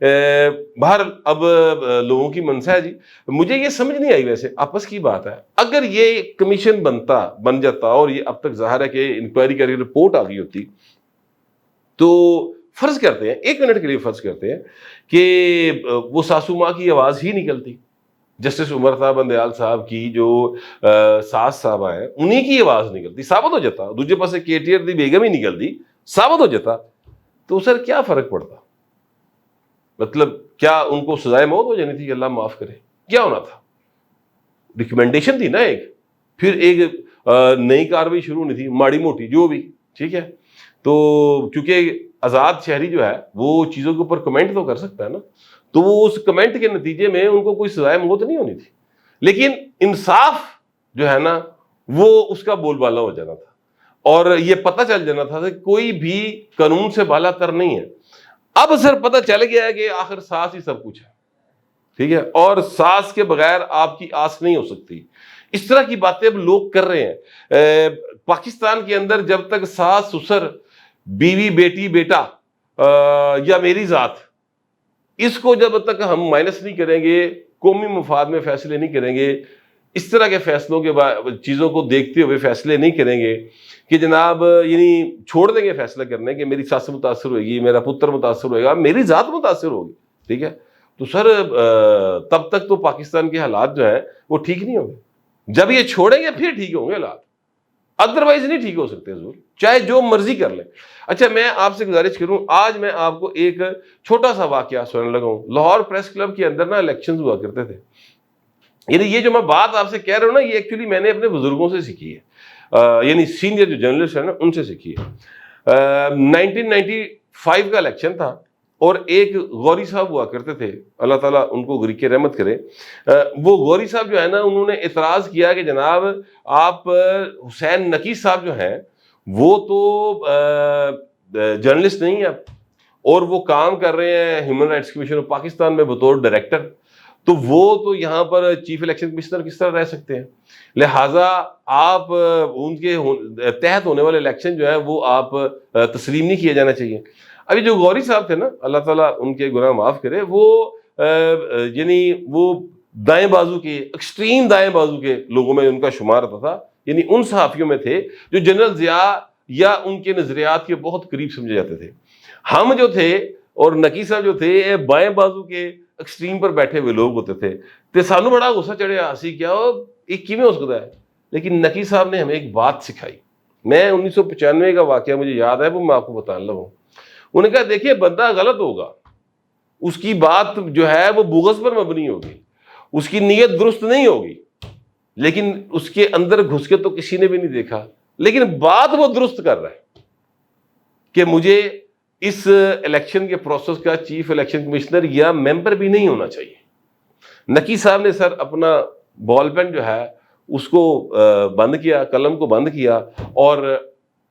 باہر اب لوگوں کی منشا ہے جی. مجھے یہ سمجھ نہیں آئی، ویسے آپس کی بات ہے، اگر یہ کمیشن بن جاتا اور یہ اب تک ظاہر ہے کہ انکوائری کر کے رپورٹ آ گئی ہوتی، تو فرض کرتے ہیں 1 منٹ کے لیے، فرض کرتے ہیں کہ وہ ساسو ماں کی آواز ہی نکلتی، جسٹس عمر صاحب بندیال صاحب کی جو ساس صاحبہ ہیں انہی کی آواز نکلتی، ثابت ہو جاتا، دوسرے پاس کے ٹی آر دی بیگم ہی نکلتی، ثابت ہو جاتا، تو سر کیا فرق پڑتا؟ مطلب کیا ان کو سزائے موت ہو جانی تھی؟ اللہ معاف کرے، کیا ہونا تھا؟ ریکمنڈیشن تھی نا ایک، پھر ایک نئی کاروائی شروع نہیں تھی، ماڑی موٹی جو بھی، ٹھیک ہے. تو چونکہ آزاد شہری جو ہے وہ چیزوں کے اوپر کمنٹ تو کر سکتا ہے نا، تو وہ اس کمنٹ کے نتیجے میں ان کو کوئی سزائے موت نہیں ہونی تھی، لیکن انصاف جو ہے نا وہ اس کا بول بالا ہو جانا تھا، اور یہ پتہ چل جانا تھا کہ کوئی بھی قانون سے بالا تر نہیں ہے. اب سر پتہ چل گیا ہے کہ آخر ساس ہی سب کچھ ہے، ٹھیک ہے، اور ساس کے بغیر آپ کی آس نہیں ہو سکتی. اس طرح کی باتیں اب لوگ کر رہے ہیں. پاکستان کے اندر جب تک ساس سسر، بیوی بیٹی بیٹا یا میری ذات، اس کو جب تک ہم مائنس نہیں کریں گے، قومی مفاد میں فیصلے نہیں کریں گے، اس طرح کے فیصلوں کے چیزوں کو دیکھتے ہوئے فیصلے نہیں کریں گے کہ جناب یعنی چھوڑ دیں گے فیصلہ کرنے کہ میری ساس متاثر ہوئے گی، میرا پتر متاثر ہوئے گا، میری ذات متاثر ہوگی، ٹھیک ہے، تو سر تب تک تو پاکستان کے حالات جو ہیں وہ ٹھیک نہیں ہوں گے. جب یہ چھوڑیں گے پھر ٹھیک ہوں گے حالات، ادروائز نہیں ٹھیک ہو سکتے حضور، چاہے جو مرضی کر لیں. اچھا میں آپ سے گزارش کروں، آج میں آپ کو ایک چھوٹا سا واقعہ سننے لگا ہوں. لاہور پریس کلب کے اندر نا الیکشنز ہوا کرتے تھے، یعنی یہ جو میں بات آپ سے کہہ رہا ہوں نا، یہ ایکچولی میں نے اپنے بزرگوں سے سیکھی ہے، یعنی سینئر جو جرنلسٹ ہیں نا ان سے سیکھی ہے. 1995 کا الیکشن تھا، اور ایک غوری صاحب ہوا کرتے تھے، اللہ تعالیٰ ان کو غریق رحمت کرے. وہ غوری صاحب جو ہے نا انہوں نے اعتراض کیا کہ جناب آپ حسین نقی صاحب جو ہیں وہ تو جرنلسٹ نہیں ہیں، اور وہ کام کر رہے ہیں human rights commission of Pakistan میں بطور ڈائریکٹر، تو وہ تو یہاں پر چیف الیکشن کمشنر کس طرح رہ سکتے ہیں؟ لہٰذا آپ ان کے تحت ہونے والے الیکشن جو ہے وہ آپ تسلیم نہیں کیے جانا چاہیے. ابھی جو غوری صاحب تھے نا، اللہ تعالیٰ ان کے گناہ معاف کرے، وہ یعنی وہ دائیں بازو کے، ایکسٹریم دائیں بازو کے لوگوں میں ان کا شمار ہوتا تھا، یعنی ان صحافیوں میں تھے جو جنرل ضیاء یا ان کے نظریات کے بہت قریب سمجھے جاتے تھے. ہم جو تھے اور نقی صاحب جو تھے بائیں بازو کے ایکسٹریم پر بیٹھے ہوئے لوگ ہوتے تھے، تو سانو بڑا غصہ چڑھیا، ہنسی کیا یہ کیویں ہو سکتا ہے. لیکن نقی صاحب نے ہمیں ایک بات سکھائی. میں 1995 کا واقعہ مجھے یاد ہے، وہ میں آپ کو بتانے لگا ہوں. انہوں نے کہا دیکھیے بندہ غلط ہوگا، اس کی بات جو ہے وہ بغض پر مبنی ہوگی، اس کی نیت درست نہیں ہوگی، لیکن اس کے اندر گھس کے تو کسی نے بھی نہیں دیکھا، لیکن بات وہ درست کر رہا ہے کہ مجھے اس الیکشن کے پروسیس کا چیف الیکشن کمشنر یا ممبر بھی نہیں ہونا چاہیے. نقی صاحب نے سر اپنا بال پین جو ہے اس کو بند کیا، قلم کو بند کیا، اور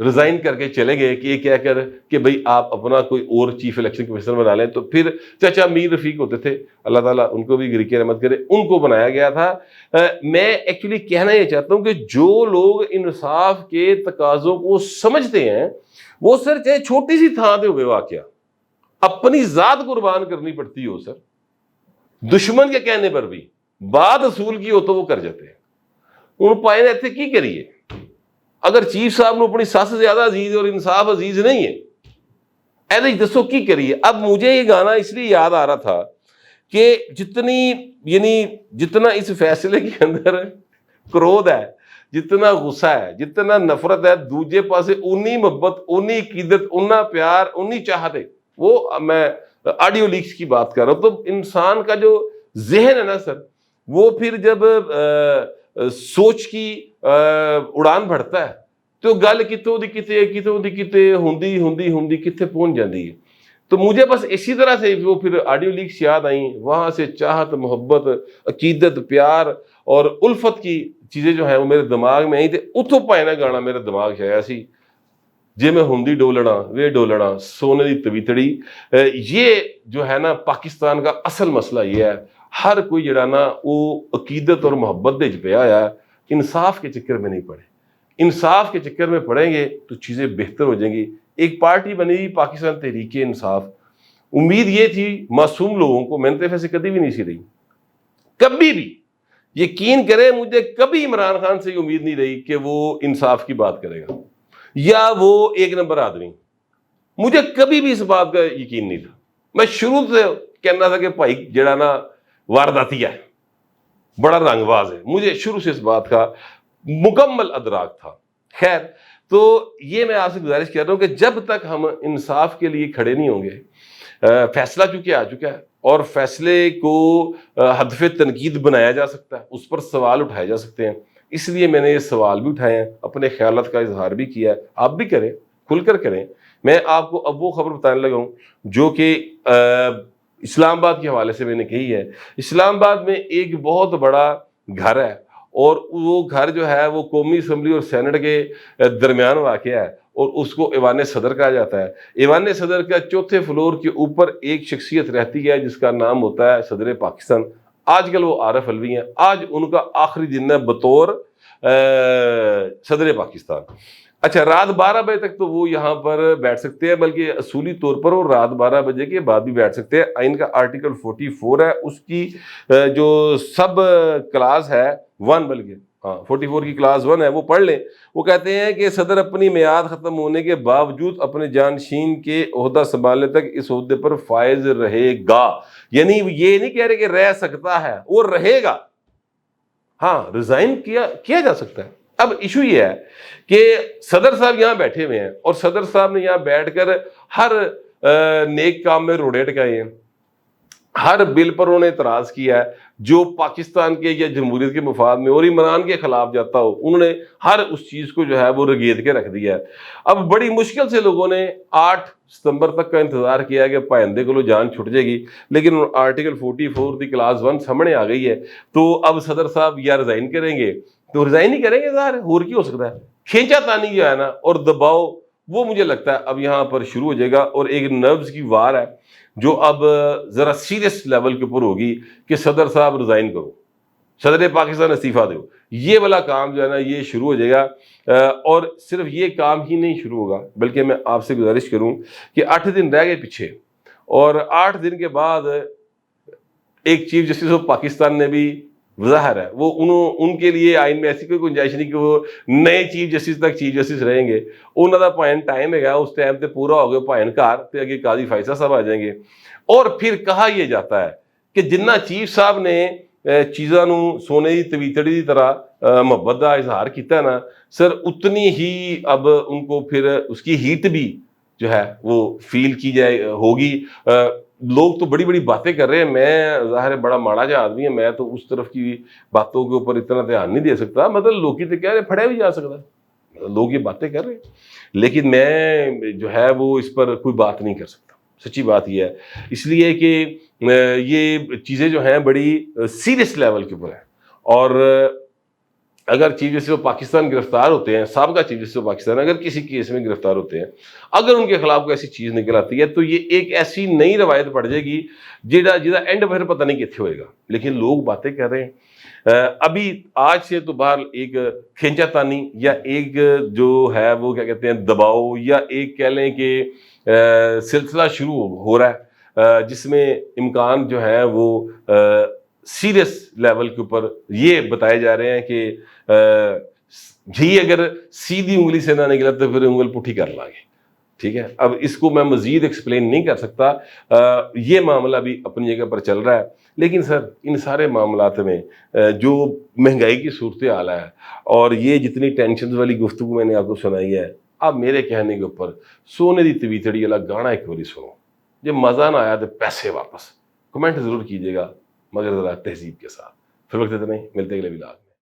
ریزائن کر کے چلے گئے کہ یہ کہہ کر کہ بھئی آپ اپنا کوئی اور چیف الیکشن کمشنر بنا لیں. تو پھر چچا میر رفیق ہوتے تھے، اللہ تعالیٰ ان کو بھی غریق رحمت کرے، ان کو بنایا گیا تھا. میں ایکچولی کہنا یہ چاہتا ہوں کہ جو لوگ انصاف کے تقاضوں کو سمجھتے ہیں، وہ سر چاہے چھوٹی سی تھان دے ہوئے واقعہ اپنی ذات قربان کرنی پڑتی ہو، سر دشمن کے کہنے پر بھی بات اصول کی ہو تو وہ کر جاتے ہیں. ان پائے ایتھے کی کریے، اگر چیف صاحب نے اپنی ساس زیادہ عزیز اور انصاف عزیز نہیں ہے ایسے دسو کی کریے. اب مجھے یہ گانا اس لیے یاد آ رہا تھا کہ جتنا اس فیصلے کے اندر کرودھ ہے، جتنا غصہ ہے، جتنا نفرت ہے، دوجے پاسے انی محبت، انی عقیدت، انا پیار، انی چاہت ہے. وہ میں آڈیو لیکس کی بات کر رہا ہوں. تو انسان کا جو ذہن ہے نا سر، وہ پھر جب سوچ کی اڑان بڑھتا ہے تو گل کتوں دی کتے ہوندی کتنے پہنچ جاتی ہے. تو مجھے بس اسی طرح سے وہ پھر آڈیو لیکس یاد آئیں، وہاں سے چاہت، محبت، عقیدت، پیار اور الفت کی چیزیں جو ہیں وہ میرے دماغ میں آئیں تھے. اتوں پائے نہ گانا میرے دماغ ہے ایسی جے میں ہوندی ڈولنا وے ڈولنا سونے دی تویتڑی. یہ جو ہے نا پاکستان کا اصل مسئلہ یہ ہے، ہر کوئی جڑا نا وہ عقیدت اور محبت دے پیا ہوا ہے، انصاف کے چکر میں نہیں پڑے. انصاف کے چکر میں پڑیں گے تو چیزیں بہتر ہو جائیں گی. ایک پارٹی بنی پاکستان تحریک انصاف، امید یہ تھی معصوم لوگوں کو، میں نے تو ایسے کبھی بھی نہیں سی رہی، کبھی بھی یقین کریں مجھے کبھی عمران خان سے یہ امید نہیں رہی کہ وہ انصاف کی بات کرے گا یا وہ ایک نمبر آدمی، مجھے کبھی بھی اس بات کا یقین نہیں تھا. میں شروع سے کہنا تھا کہ بھائی جڑا نا وارداتی ہے، بڑا رنگ باز ہے، مجھے شروع سے اس بات کا مکمل ادراک تھا. خیر، تو یہ میں آپ سے گزارش کر رہا ہوں کہ جب تک ہم انصاف کے لیے کھڑے نہیں ہوں گے، فیصلہ چونکہ آ چکا ہے اور فیصلے کو ہدف تنقید بنایا جا سکتا ہے، اس پر سوال اٹھائے جا سکتے ہیں، اس لیے میں نے یہ سوال بھی اٹھائے ہیں، اپنے خیالات کا اظہار بھی کیا ہے. آپ بھی کریں، کھل کر کریں. میں آپ کو اب وہ خبر بتانے لگا ہوں جو کہ اسلام آباد کے حوالے سے میں نے کہی ہے. اسلام آباد میں ایک بہت بڑا گھر ہے اور وہ گھر جو ہے وہ قومی اسمبلی اور سینٹ کے درمیان واقع ہے اور اس کو ایوان صدر کہا جاتا ہے. ایوان صدر کا چوتھے فلور کے اوپر ایک شخصیت رہتی ہے جس کا نام ہوتا ہے صدر پاکستان. آج کل وہ عارف علوی ہیں، آج ان کا آخری دن ہے بطور صدر پاکستان. اچھا، رات 12 بجے تک تو وہ یہاں پر بیٹھ سکتے ہیں، بلکہ اصولی طور پر وہ رات 12 بجے کے بعد بھی بیٹھ سکتے ہیں. آئین کا آرٹیکل 44 ہے، اس کی جو سب کلاس ہے 1، بلکہ 44 کی کلاس 1 ہے، وہ پڑھ لیں. وہ کہتے ہیں کہ صدر اپنی میعاد ختم ہونے کے باوجود اپنے جانشین کے عہدہ سنبھالنے تک اس عہدے پر فائز رہے گا. یعنی یہ نہیں کہہ رہے کہ رہ سکتا ہے، وہ رہے گا. ہاں، ریزائن کیا جا سکتا ہے. اب ایشو یہ ہے کہ صدر صاحب یہاں بیٹھے ہوئے ہیں اور صدر صاحب نے یہاں بیٹھ کر ہر نیک کام میں روڑے ٹکائے ہیں، ہر بل پر انہوں نے اعتراض کیا ہے جو پاکستان کے یا جمہوریت کے مفاد میں اور عمران کے خلاف جاتا ہو. انہوں نے ہر اس چیز کو جو ہے وہ رگید کے رکھ دیا ہے. اب بڑی مشکل سے لوگوں نے 8 ستمبر تک کا انتظار کیا کہ پائندے کو جان چھٹ جائے گی، لیکن آرٹیکل 44 کی کلاس 1 سامنے آ گئی ہے. تو اب صدر صاحب یا ریزائن کریں گے تو ریزائن ہی کریں گے، ظاہر اور کی ہو سکتا ہے. کھینچا تانی جو ہے نا اور دباؤ، وہ مجھے لگتا ہے اب یہاں پر شروع ہو جائے گا اور ایک نروز کی وار ہے جو اب ذرا سیریس لیول کے اوپر ہوگی کہ صدر صاحب ریزائن کرو، صدر پاکستان استعفیٰ دو. یہ والا کام جو ہے نا یہ شروع ہو جائے گا. اور صرف یہ کام ہی نہیں شروع ہوگا، بلکہ میں آپ سے گزارش کروں کہ 8 دن رہ گئے پیچھے، اور 8 دن کے بعد ایک چیف جسٹس آف پاکستان نے بھی ظاہر ہے وہ ان کے لیے آئین میں ایسی کوئی گنجائش نہیں کہ وہ نئے چیف جسٹس تک چیف جسٹس رہیں گے. انہوں کا پائن ٹائم ہے، اس ٹائم تے پورا ہو گیا پائن کار تے اگے قاضی فیصل صاحب آ جائیں گے. اور پھر کہا یہ جاتا ہے کہ جنہ چیف صاحب نے چیزاں نو سونے دی تویتڑی دی طرح محبت کا اظہار کیتا ہے نا سر، اتنی ہی اب ان کو پھر اس کی ہیٹ بھی جو ہے وہ فیل کی جائے ہوگی. لوگ تو بڑی بڑی باتیں کر رہے ہیں، میں ظاہر ہے بڑا ماڑا جا آدمی ہے، میں تو اس طرف کی باتوں کے اوپر اتنا دھیان نہیں دے سکتا. مطلب لوگ تو کہہ رہے پھڑیا بھی جا سکتا ہے، لوگ یہ باتیں کر رہے ہیں، لیکن میں جو ہے وہ اس پر کوئی بات نہیں کر سکتا. سچی بات یہ ہے، اس لیے کہ یہ چیزیں جو ہیں بڑی سیریس لیول کے اوپر ہیں. اور اگر چیف جسٹس آف پاکستان گرفتار ہوتے ہیں، سابقہ چیف جسٹس آف پاکستان اگر کسی کیس میں گرفتار ہوتے ہیں، اگر ان کے خلاف کوئی ایسی چیز نکل آتی ہے تو یہ ایک ایسی نئی روایت پڑ جائے گی جہاں اینڈ پھر پتہ نہیں کتنے ہوئے گا. لیکن لوگ باتیں کر رہے ہیں ابھی آج سے تو باہر ایک کھینچا تانی یا ایک جو ہے وہ کیا کہتے ہیں دباؤ یا ایک کہہ لیں کہ سلسلہ شروع ہو رہا ہے جس میں امکان جو ہے وہ سیریس لیول کے اوپر یہ بتائے جا رہے ہیں کہ جی اگر سیدھی انگلی سے نہ نکلا تو پھر انگل پٹھی کر لیں گے. ٹھیک ہے، اب اس کو میں مزید ایکسپلین نہیں کر سکتا، یہ معاملہ بھی اپنی جگہ پر چل رہا ہے. لیکن سر ان سارے معاملات میں جو مہنگائی کی صورتحال ہے اور یہ جتنی ٹینشنز والی گفتگو میں نے آپ کو سنائی ہے، اب میرے کہنے کے اوپر سونے دی تویتڑی والا گانا ایک باری سنو، جب مزہ نہ آیا تو پیسے واپس. کمنٹ ضرور کیجیے گا مگر ذرا تہذیب کے ساتھ. پھر وقت اتنا ہی، ملتے اگلے ولاگ.